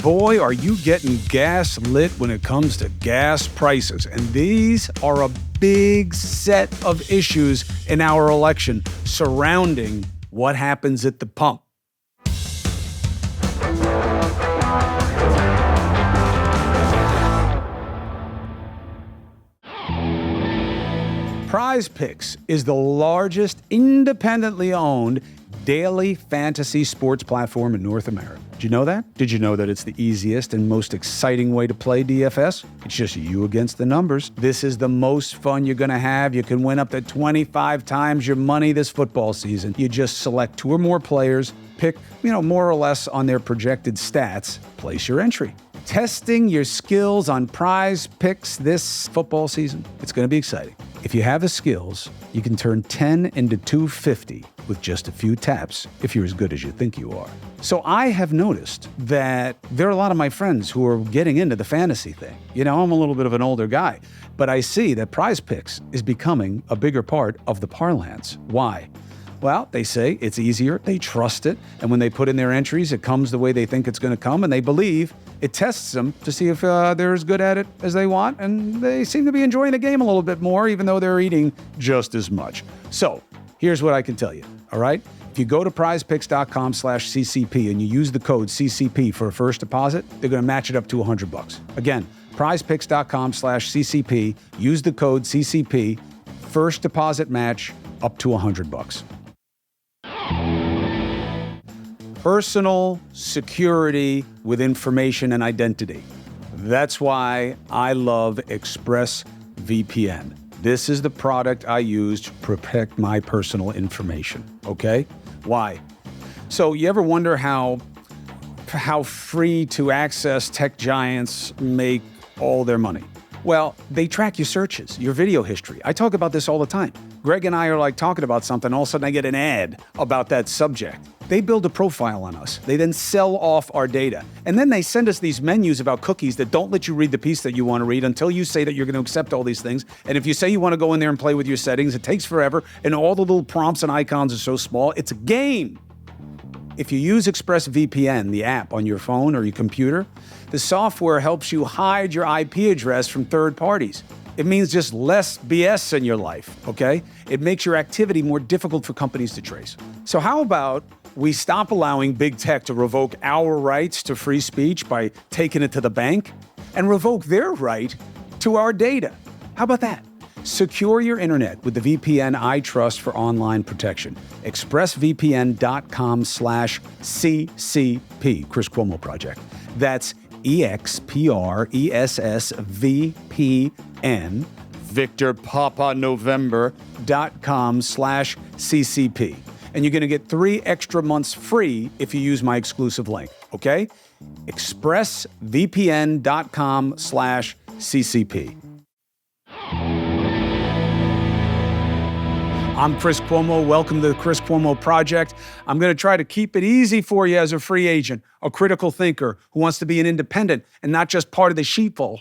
boy, are you getting gas lit when it comes to gas prices. And these are a big set of issues in our election surrounding what happens at the pump. Prize Picks is the largest independently owned daily fantasy sports platform in North America. Did you know that? Did you know that it's the easiest and most exciting way to play DFS? It's just you against the numbers. This is the most fun you're going to have. You can win up to 25 times your money this football season. You just select 2 or more players, pick, more or less on their projected stats, place your entry. Testing your skills on Prize Picks this football season. It's going to be exciting. If you have the skills, you can turn 10 into 250 with just a few taps if you're as good as you think you are. So I have noticed that there are a lot of my friends who are getting into the fantasy thing. I'm a little bit of an older guy, but I see that Prize Picks is becoming a bigger part of the parlance. Why? Well, they say it's easier, they trust it, and when they put in their entries, it comes the way they think it's going to come, and they believe it tests them to see if they're as good at it as they want, and they seem to be enjoying the game a little bit more, even though they're eating just as much. So, here's what I can tell you, all right? If you go to prizepicks.com/CCP and you use the code CCP for a first deposit, they're going to match it up to $100. Again, prizepicks.com/CCP, use the code CCP, first deposit match up to $100. Personal security with information and identity. That's why I love ExpressVPN. This is the product I use to protect my personal information, okay? Why? So you ever wonder how free to access tech giants make all their money? Well, they track your searches, your video history. I talk about this all the time. Greg and I are talking about something, all of a sudden I get an ad about that subject. They build a profile on us. They then sell off our data. And then they send us these menus about cookies that don't let you read the piece that you want to read until you say that you're going to accept all these things. And if you say you want to go in there and play with your settings, it takes forever. And all the little prompts and icons are so small. It's a game. If you use ExpressVPN, the app on your phone or your computer, the software helps you hide your IP address from third parties. It means just less BS in your life, okay? It makes your activity more difficult for companies to trace. So how about we stop allowing big tech to revoke our rights to free speech by taking it to the bank and revoke their right to our data? How about that? Secure your internet with the VPN I trust for online protection. ExpressVPN.com/CCP, Chris Cuomo Project. That's EXPRESSVPN, Victor Papa November.com/CCP. And you're going to get 3 extra months free if you use my exclusive link, okay? ExpressVPN.com/CCP. I'm Chris Cuomo. Welcome to the Chris Cuomo Project. I'm going to try to keep it easy for you as a free agent, a critical thinker who wants to be an independent and not just part of the sheepfold,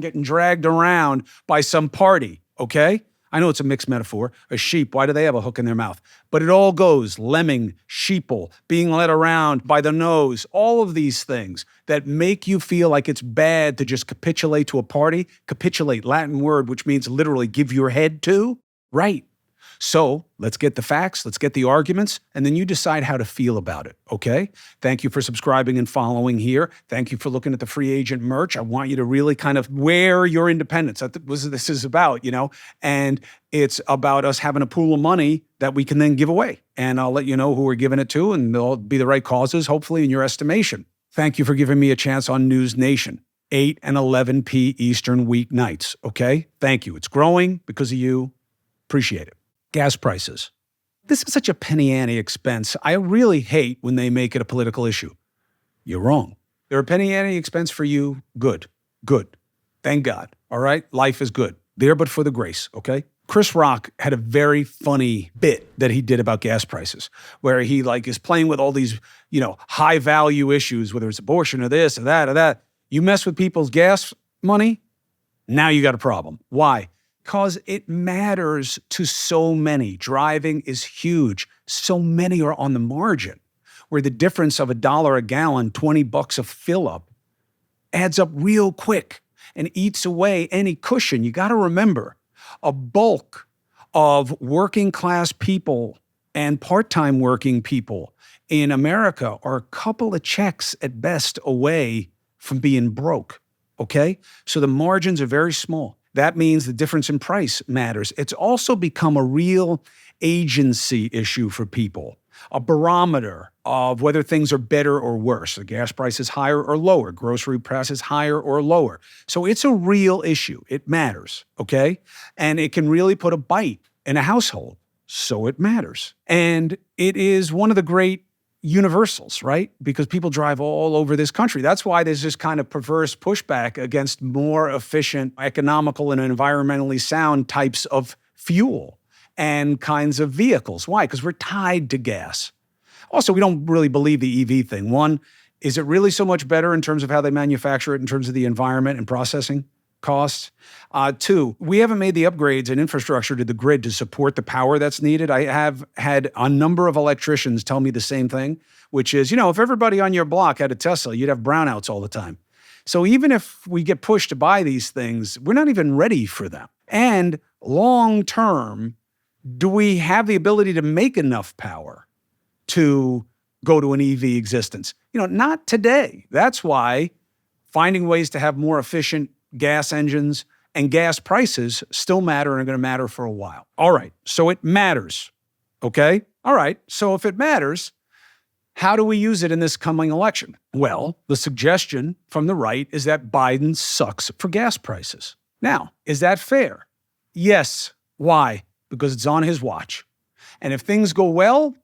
getting dragged around by some party, okay? I know it's a mixed metaphor. A sheep, why do they have a hook in their mouth? But it all goes, lemming, sheeple, being led around by the nose, all of these things that make you feel like it's bad to just capitulate to a party. Capitulate, Latin word, which means literally give your head to. Right. So let's get the facts, let's get the arguments, and then you decide how to feel about it, okay? Thank you for subscribing and following here. Thank you for looking at the free agent merch. I want you to really kind of wear your independence. That's what this is about, and it's about us having a pool of money that we can then give away. And I'll let you know who we're giving it to, and they'll be the right causes, hopefully, in your estimation. Thank you for giving me a chance on NewsNation, 8 and 11 p. Eastern weeknights, okay? Thank you. It's growing because of you. Appreciate it. Gas prices. This is such a penny ante expense. I really hate when they make it a political issue. You're wrong. They're a penny ante expense for you. Good. Thank God. All right? Life is good. There but for the grace, okay? Chris Rock had a very funny bit that he did about gas prices, where he is playing with all these, high value issues, whether it's abortion or this or that or that. You mess with people's gas money, now you got a problem. Why? Because it matters to so many. Driving is huge. So many are on the margin, where the difference of $1 a gallon, $20 a fill up adds up real quick and eats away any cushion. You got to remember, a bulk of working class people and part-time working people in America are a couple of checks at best away from being broke, okay? So the margins are very small. That means the difference in price matters. It's also become a real agency issue for people, a barometer of whether things are better or worse. The gas price is higher or lower, grocery prices higher or lower. So it's a real issue. It matters, okay? And it can really put a bite in a household. So it matters. And it is one of the great universals, right? Because people drive all over this country. That's why there's this kind of perverse pushback against more efficient, economical, and environmentally sound types of fuel and kinds of vehicles. Why? Because we're tied to gas. Also, we don't really believe the EV thing. One, is it really so much better in terms of how they manufacture it, in terms of the environment and processing costs? Two, we haven't made the upgrades and infrastructure to the grid to support the power that's needed. I have had a number of electricians tell me the same thing, which is, if everybody on your block had a Tesla, you'd have brownouts all the time. So even if we get pushed to buy these things, we're not even ready for them. And long term, do we have the ability to make enough power to go to an EV existence? Not today. That's why finding ways to have more efficient gas engines and gas prices still matter and are going to matter for a while. All right, so it matters, okay? All right, so if it matters, how do we use it in this coming election? Well, the suggestion from the right is that Biden sucks for gas prices. Now, is that fair? Yes. Why? Because it's on his watch. And if things go well,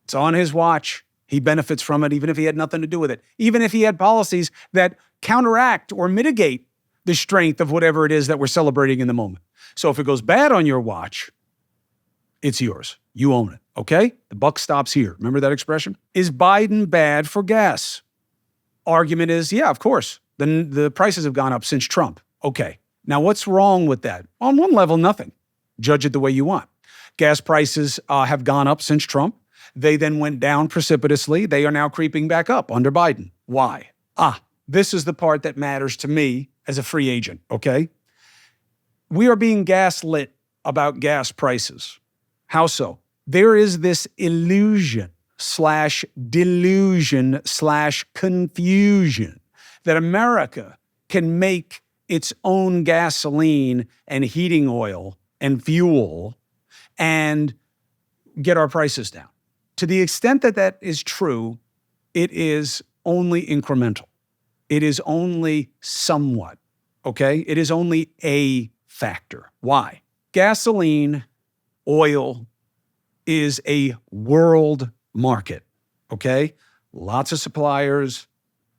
it's on his watch. He benefits from it, even if he had nothing to do with it. Even if he had policies that counteract or mitigate the strength of whatever it is that we're celebrating in the moment. So if it goes bad on your watch, it's yours. You own it, okay? The buck stops here. Remember that expression? Is Biden bad for gas? Argument is, yeah, of course. The prices have gone up since Trump. Okay. Now, what's wrong with that? On one level, nothing. Judge it the way you want. Gas prices have gone up since Trump. They then went down precipitously. They are now creeping back up under Biden. Why? This is the part that matters to me as a free agent, okay? We are being gaslit about gas prices. How so? There is this illusion/delusion/confusion that America can make its own gasoline and heating oil and fuel and get our prices down. To the extent that that is true, it is only incremental. It is only somewhat, okay? It is only a factor. Why? Gasoline, oil is a world market, okay? Lots of suppliers,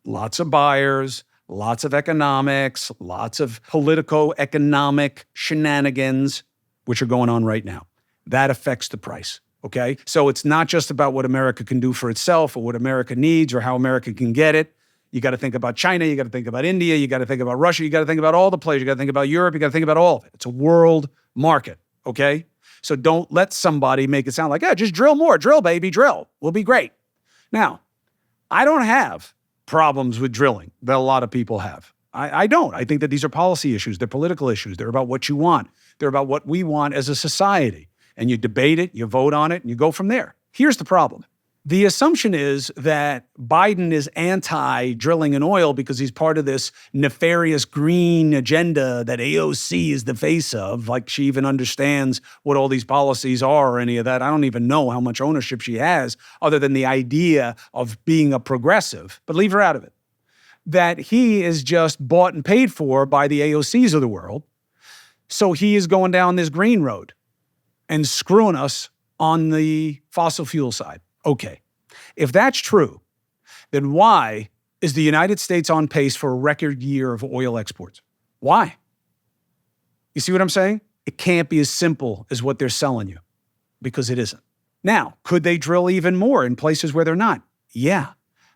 lots of buyers, lots of economics, lots of politico-economic shenanigans, which are going on right now. That affects the price, okay? So it's not just about what America can do for itself or what America needs or how America can get it. You got to think about China. You got to think about India. You got to think about Russia. You got to think about all the players. You got to think about Europe. You got to think about all of it. It's a world market, okay? So don't let somebody make it sound like, just drill more. Drill, baby, drill. We'll be great. Now, I don't have problems with drilling that a lot of people have. I don't. I think that these are policy issues. They're political issues. They're about what you want. They're about what we want as a society. And you debate it, you vote on it, and you go from there. Here's the problem. The assumption is that Biden is anti-drilling in oil because he's part of this nefarious green agenda that AOC is the face of. Like she even understands what all these policies are or any of that. I don't even know how much ownership she has other than the idea of being a progressive, but leave her out of it. That he is just bought and paid for by the AOCs of the world. So he is going down this green road and screwing us on the fossil fuel side. Okay, if that's true, then why is the United States on pace for a record year of oil exports? Why? You see what I'm saying? It can't be as simple as what they're selling you, because it isn't. Now, could they drill even more in places where they're not? Yeah.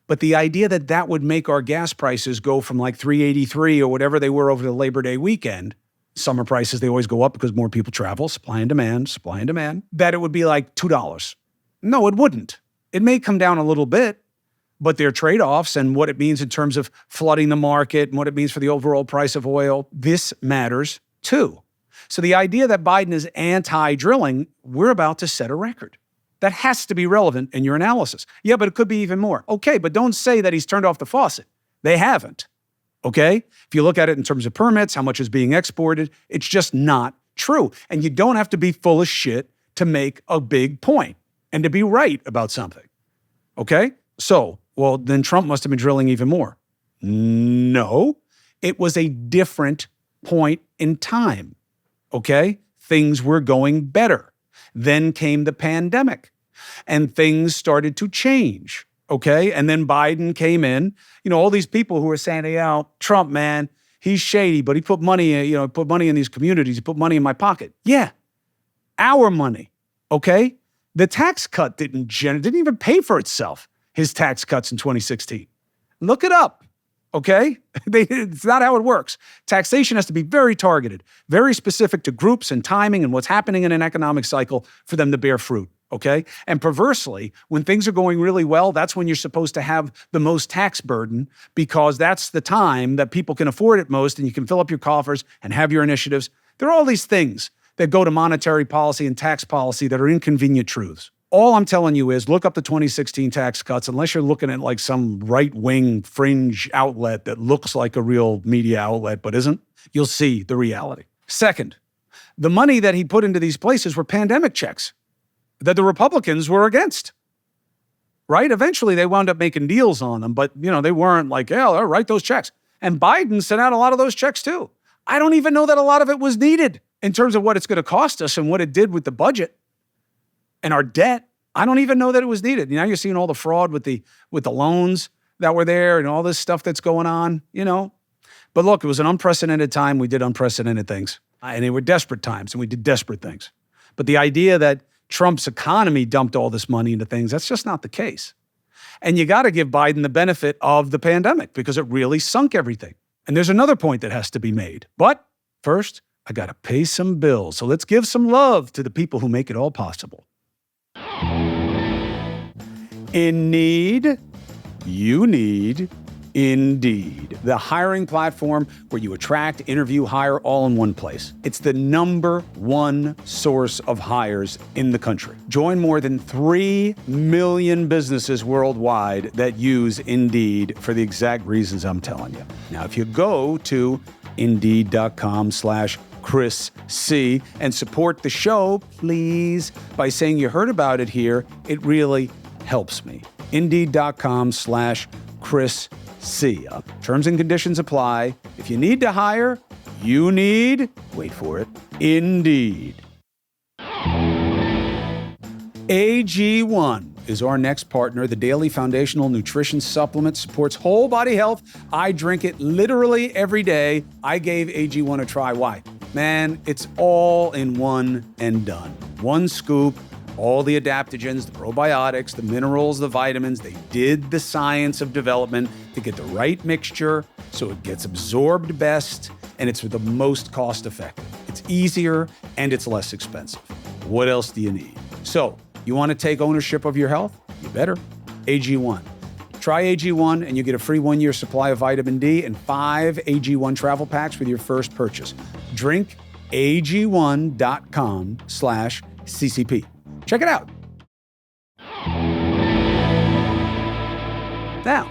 But the idea that that would make our gas prices go from like $3.83 or whatever they were over the Labor Day weekend, summer prices, they always go up because more people travel, supply and demand, that it would be like $2. No, it wouldn't. It may come down a little bit, but their trade-offs and what it means in terms of flooding the market and what it means for the overall price of oil, this matters too. So the idea that Biden is anti-drilling, we're about to set a record. That has to be relevant in your analysis. Yeah, but it could be even more. Okay, but don't say that he's turned off the faucet. They haven't. Okay? If you look at it in terms of permits, how much is being exported, it's just not true. And you don't have to be full of shit to make a big point and to be right about something. Okay? So, well, then Trump must have been drilling even more. No, it was a different point in time. Okay? Things were going better. Then came the pandemic and things started to change. Okay? And then Biden came in. All these people who are saying, Trump, man, he's shady, but he put money, put money in these communities. He put money in my pocket. Yeah. Our money. Okay? The tax cut didn't even pay for itself, his tax cuts in 2016. Look it up. Okay? It's not how it works. Taxation has to be very targeted, very specific to groups and timing and what's happening in an economic cycle for them to bear fruit. Okay? And perversely, when things are going really well, that's when you're supposed to have the most tax burden because that's the time that people can afford it most and you can fill up your coffers and have your initiatives. There are all these things that go to monetary policy and tax policy that are inconvenient truths. All I'm telling you is look up the 2016 tax cuts, unless you're looking at like some right-wing fringe outlet that looks like a real media outlet but isn't. You'll see the reality. Second, the money that he put into these places were pandemic checks that the Republicans were against, right? Eventually, they wound up making deals on them, but they weren't like, yeah, I'll write those checks. And Biden sent out a lot of those checks too. I don't even know that a lot of it was needed in terms of what it's going to cost us and what it did with the budget and our debt. I don't even know that it was needed. Now you're seeing all the fraud with the loans that were there and all this stuff that's going on, But look, it was an unprecedented time. We did unprecedented things. And they were desperate times, and we did desperate things. But the idea that Trump's economy dumped all this money into things, that's just not the case. And you got to give Biden the benefit of the pandemic because it really sunk everything. And there's another point that has to be made. But first, I got to pay some bills. So let's give some love to the people who make it all possible. In need, you need Indeed, the hiring platform where you attract, interview, hire all in one place. It's the #1 source of hires in the country. Join more than 3 million businesses worldwide that use Indeed for the exact reasons I'm telling you. Now, if you go to Indeed.com/Chris C and support the show, please, by saying you heard about it here, it really helps me. Indeed.com/Chris C. Terms and conditions apply. If you need to hire, you need, wait for it, Indeed. AG1 is our next partner. The daily foundational nutrition supplement supports whole body health. I drink it literally every day. I gave AG1 a try. Why? Man, it's all in one and done. One scoop. All the adaptogens, the probiotics, the minerals, the vitamins, they did the science of development to get the right mixture so it gets absorbed best and it's the most cost effective. It's easier and it's less expensive. What else do you need? So, you want to take ownership of your health? You better. AG1. Try AG1 and you get a free 1-year supply of vitamin D and 5 AG1 travel packs with your first purchase. Drink AG1.com/CCP. Check it out. Now,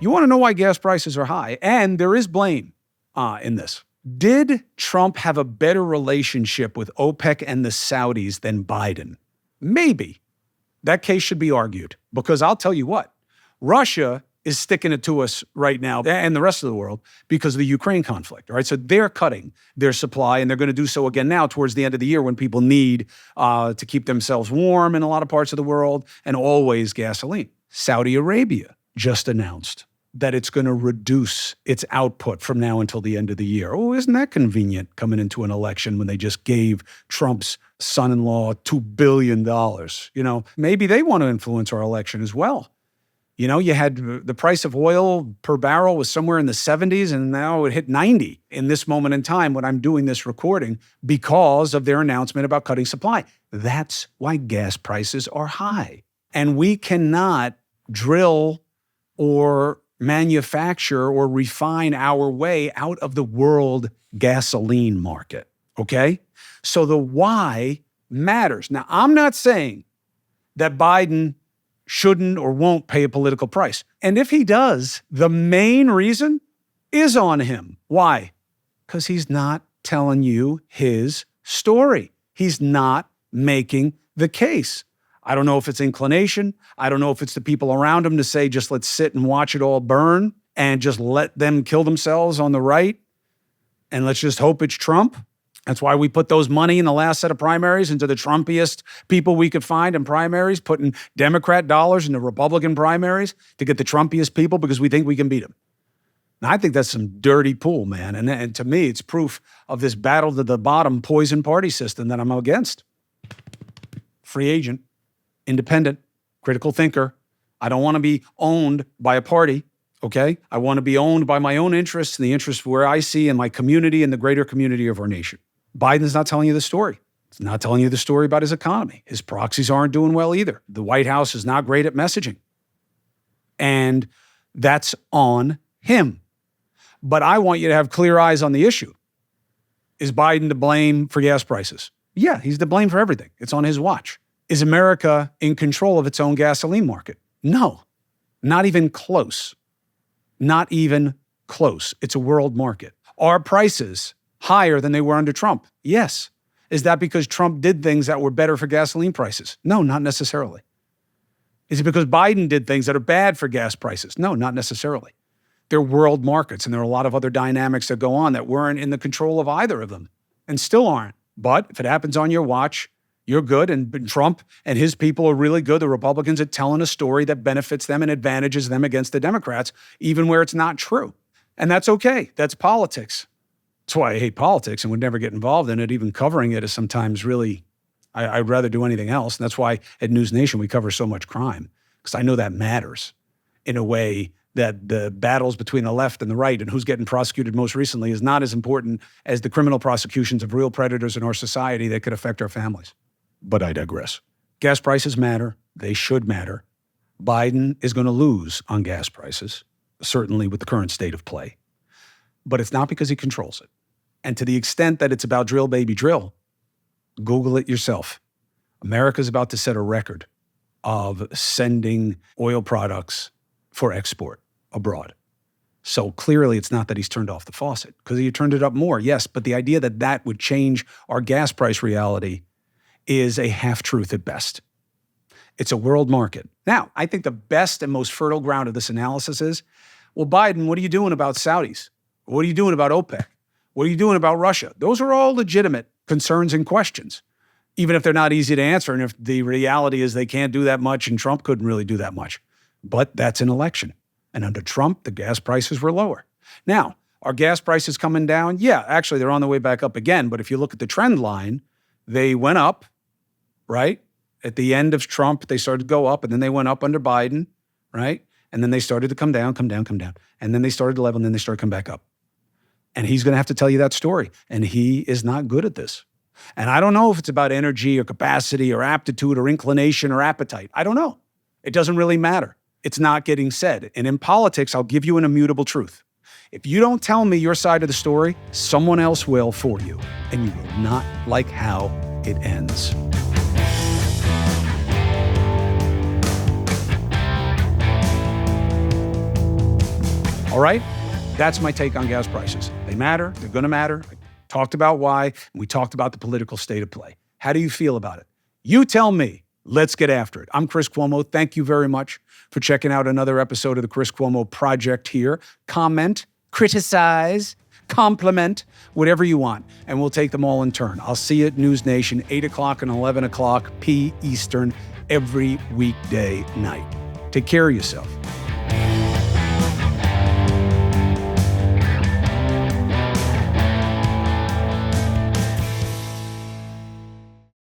you want to know why gas prices are high, and there is blame in this. Did Trump have a better relationship with OPEC and the Saudis than Biden? Maybe. That case should be argued, because I'll tell you what, Russia is sticking it to us right now, and the rest of the world, because of the Ukraine conflict, all right? So they're cutting their supply, and they're going to do so again now towards the end of the year when people need to keep themselves warm in a lot of parts of the world, and always gasoline. Saudi Arabia just announced that it's going to reduce its output from now until the end of the year. Oh, isn't that convenient coming into an election when they just gave Trump's son-in-law $2 billion? Maybe they want to influence our election as well. You had the price of oil per barrel was somewhere in the 70s, and now it hit 90 in this moment in time when I'm doing this recording because of their announcement about cutting supply. That's why gas prices are high. And we cannot drill or manufacture or refine our way out of the world gasoline market, okay? So the why matters. Now, I'm not saying that Biden shouldn't or won't pay a political price. And if he does, the main reason is on him. Why? Because he's not telling you his story. He's not making the case. I don't know if it's inclination. I don't know if it's the people around him to say, just let's sit and watch it all burn and just let them kill themselves on the right. And let's just hope it's Trump. That's why we put those money in the last set of primaries into the Trumpiest people we could find in primaries, putting Democrat dollars into Republican primaries to get the Trumpiest people because we think we can beat them. Now, I think that's some dirty pool, man. And to me, it's proof of this battle to the bottom poison party system that I'm against. Free agent, independent, critical thinker. I don't want to be owned by a party, okay? I want to be owned by my own interests and the interests where I see in my community and the greater community of our nation. Biden's not telling you the story. He's not telling you the story about his economy. His proxies aren't doing well either. The White House is not great at messaging. And that's on him. But I want you to have clear eyes on the issue. Is Biden to blame for gas prices? Yeah, he's to blame for everything. It's on his watch. Is America in control of its own gasoline market? No, not even close. Not even close. It's a world market. Are prices higher than they were under Trump? Yes. Is that because Trump did things that were better for gasoline prices? No, not necessarily. Is it because Biden did things that are bad for gas prices? No, not necessarily. They're world markets, and there are a lot of other dynamics that go on that weren't in the control of either of them and still aren't. But if it happens on your watch, you're good, and Trump and his people are really good. The Republicans are telling a story that benefits them and advantages them against the Democrats, even where it's not true. And that's okay. That's politics. That's why I hate politics and would never get involved in it. Even covering it is sometimes really, I'd rather do anything else. And that's why at News Nation we cover so much crime, because I know that matters in a way that the battles between the left and the right and who's getting prosecuted most recently is not as important as the criminal prosecutions of real predators in our society that could affect our families. But I digress. Gas prices matter. They should matter. Biden is going to lose on gas prices, certainly with the current state of play. But it's not because he controls it. And to the extent that it's about drill, baby, drill, Google it yourself. America's about to set a record of sending oil products for export abroad. So clearly it's not that he's turned off the faucet, because he turned it up more, yes, but the idea that that would change our gas price reality is a half-truth at best. It's a world market. Now, I think the best and most fertile ground of this analysis is, well, Biden, what are you doing about Saudis? What are you doing about OPEC? What are you doing about Russia? Those are all legitimate concerns and questions, even if they're not easy to answer, and if the reality is they can't do that much and Trump couldn't really do that much. But that's an election. And under Trump, the gas prices were lower. Now, are gas prices coming down? Yeah, actually, they're on the way back up again. But if you look at the trend line, they went up, right? At the end of Trump, they started to go up, and then they went up under Biden, right? And then they started to come down. And then they started to level, and then they started to come back up. And he's going to have to tell you that story. And he is not good at this. And I don't know if it's about energy or capacity or aptitude or inclination or appetite. I don't know. It doesn't really matter. It's not getting said. And in politics, I'll give you an immutable truth. If you don't tell me your side of the story, someone else will for you. And you will not like how it ends. All right? That's my take on gas prices. They matter. They're going to matter. I talked about why, and we talked about the political state of play. How do you feel about it? You tell me. Let's get after it. I'm Chris Cuomo. Thank you very much for checking out another episode of the Chris Cuomo Project here. Comment, criticize, compliment, whatever you want, and we'll take them all in turn. I'll see you at News Nation, 8 o'clock and 11 o'clock p. Eastern every weekday night. Take care of yourself.